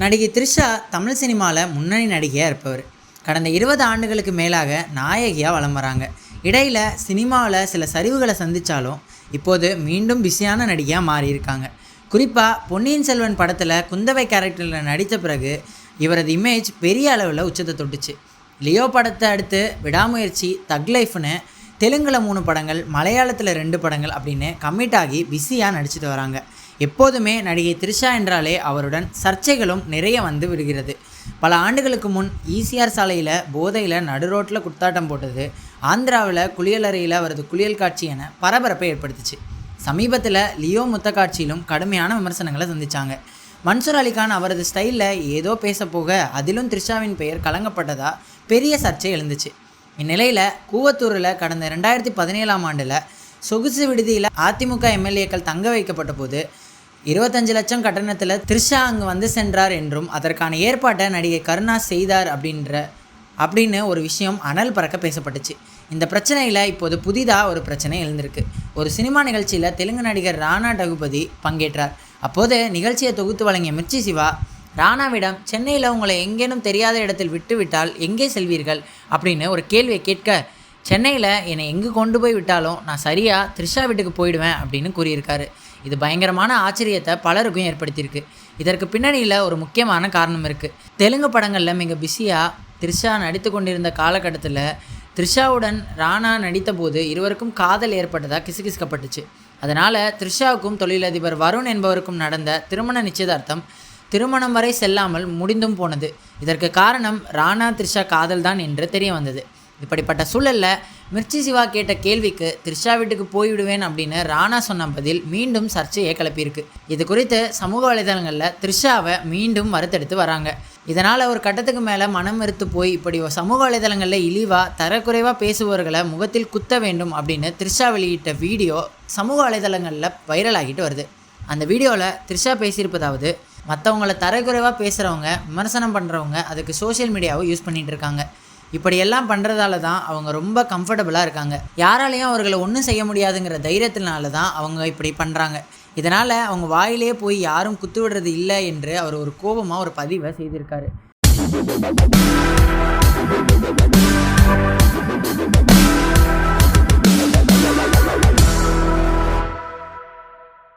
நடிகை த்ரிஷா தமிழ் சினிமாவில் முன்னணி நடிகையாக இருப்பவர். கடந்த 20 ஆண்டுகளுக்கு மேலாக நாயகியாக வலம் வராங்க. இடையில் சினிமாவில் சில சரிவுகளை சந்தித்தாலும் இப்போது மீண்டும் பிஸியான நடிகையாக மாறியிருக்காங்க. குறிப்பாக பொன்னியின் செல்வன் படத்தில் குந்தவை கேரக்டரில் நடித்த பிறகு இவரது இமேஜ் பெரிய அளவில் உச்சத்தை தொட்டுச்சு. லியோ படத்தை அடுத்து விடாமுயற்சி, தக் லைஃப்னு தெலுங்கில் 3 படங்கள், மலையாளத்தில் 2 படங்கள் அப்படின்னு கமிட் ஆகி பிஸியாக நடிச்சிட்டு வராங்க. எப்போதுமே நடிகை த்ரிஷா என்றாலே அவருடன் சர்ச்சைகளும் நிறைய வந்து விடுகிறது. பல ஆண்டுகளுக்கு முன் ஈசிஆர் சாலையில் போதையில் நடுரோட்டில் குத்தாட்டம் போட்டது, ஆந்திராவில் குளியலறையில் அவரது குளியல் காட்சி என பரபரப்பை ஏற்படுத்துச்சு. சமீபத்தில் லியோ முத்த காட்சியிலும் கடுமையான விமர்சனங்களை சந்தித்தாங்க. மன்சூர் அலிகான் அவரது ஸ்டைலில் ஏதோ பேச போக அதிலும் த்ரிஷாவின் பெயர் கலங்கப்பட்டதா பெரிய சர்ச்சை எழுந்துச்சு. இந்நிலையில் கூவத்தூரில் கடந்த 2017ஆம் ஆண்டில் சொகுசு விடுதியில் அதிமுக எம்எல்ஏக்கள் தங்க வைக்கப்பட்ட போது 25 லட்சம் கட்டணத்தில் த்ரிஷா அங்கு வந்து சென்றார் என்றும் அதற்கான ஏற்பாட்டை நடிகை கருணா செய்தார் அப்படின்னு ஒரு விஷயம் அனல் பறக்க பேசப்பட்டுச்சு. இந்த பிரச்சனையில் இப்போது புதிதாக ஒரு பிரச்சனை எழுந்திருக்கு. ஒரு சினிமா நிகழ்ச்சியில் தெலுங்கு நடிகர் ராணா டகுபதி பங்கேற்றார். அப்போது நிகழ்ச்சியை தொகுத்து வழங்கிய மிர்ச்சி சிவா ராணாவிடம், சென்னையில் உங்களை எங்கேனும் தெரியாத இடத்தில் விட்டுவிட்டால் எங்கே செல்வீர்கள் அப்படின்னு ஒரு கேள்வியை கேட்க, சென்னையில் என்னை எங்கே கொண்டு போய் விட்டாலும் நான் சரியாக த்ரிஷா வீட்டுக்கு போயிடுவேன் அப்படின்னு கூறியிருக்காரு. இது பயங்கரமான ஆச்சரியத்தை பலருக்கும் ஏற்படுத்தியிருக்கு. இதற்கு பின்னணியில் ஒரு முக்கியமான காரணம் இருக்குது. தெலுங்கு படங்களில் மிக பிஸியாக த்ரிஷா நடித்து கொண்டிருந்த காலகட்டத்தில் த்ரிஷாவுடன் ராணா நடித்த போது இருவருக்கும் காதல் ஏற்பட்டதாக கிசுகிசுக்கப்பட்டுச்சு. அதனால் த்ரிஷாவுக்கும் தொழிலதிபர் வருண் என்பவருக்கும் நடந்த திருமண நிச்சயதார்த்தம் திருமணம் வரை செல்லாமல் முடிந்தும் போனது. இதற்கு காரணம் ராணா த்ரிஷா காதல் தான் என்று தெரிய வந்தது. இப்படிப்பட்ட சூழலில் மிர்ச்சி சிவா கேட்ட கேள்விக்கு த்ரிஷா வீட்டுக்கு போய்விடுவேன் அப்படின்னு ராணா சொன்ன பதில் மீண்டும் சர்ச்சையை கிளப்பியிருக்கு. இது குறித்து சமூக வலைதளங்களில் த்ரிஷாவை மீண்டும் மறுத்தெடுத்து வராங்க. இதனால் ஒரு கட்டத்துக்கு மேலே மனம் வெறுத்து போய் இப்படி சமூக வலைதளங்களில் இழிவாக தரக்குறைவாக பேசுபவர்களை முகத்தில் குத்த வேண்டும் அப்படின்னு த்ரிஷா வெளியிட்ட வீடியோ சமூக வலைதளங்களில் வைரலாகிட்டு வருது. அந்த வீடியோவில் த்ரிஷா பேசியிருப்பதாவது, மற்றவங்கள தரக்குறைவாக பேசுகிறவங்க, விமர்சனம் பண்ணுறவங்க அதுக்கு சோஷியல் மீடியாவை யூஸ் பண்ணிகிட்டு இருக்காங்க. இப்படியெல்லாம் பண்ணுறதால தான் அவங்க ரொம்ப கம்ஃபர்டபுளாக இருக்காங்க. யாராலையும் அவர்களை ஒன்றும் செய்ய முடியாதுங்கிற தைரியத்தினால தான் அவங்க இப்படி பண்ணுறாங்க. இதனால் அவங்க வாயிலே போய் யாரும் குத்து விடுறது இல்லை என்று அவர் ஒரு கோபமாக ஒரு பதிவை செய்திருக்காரு.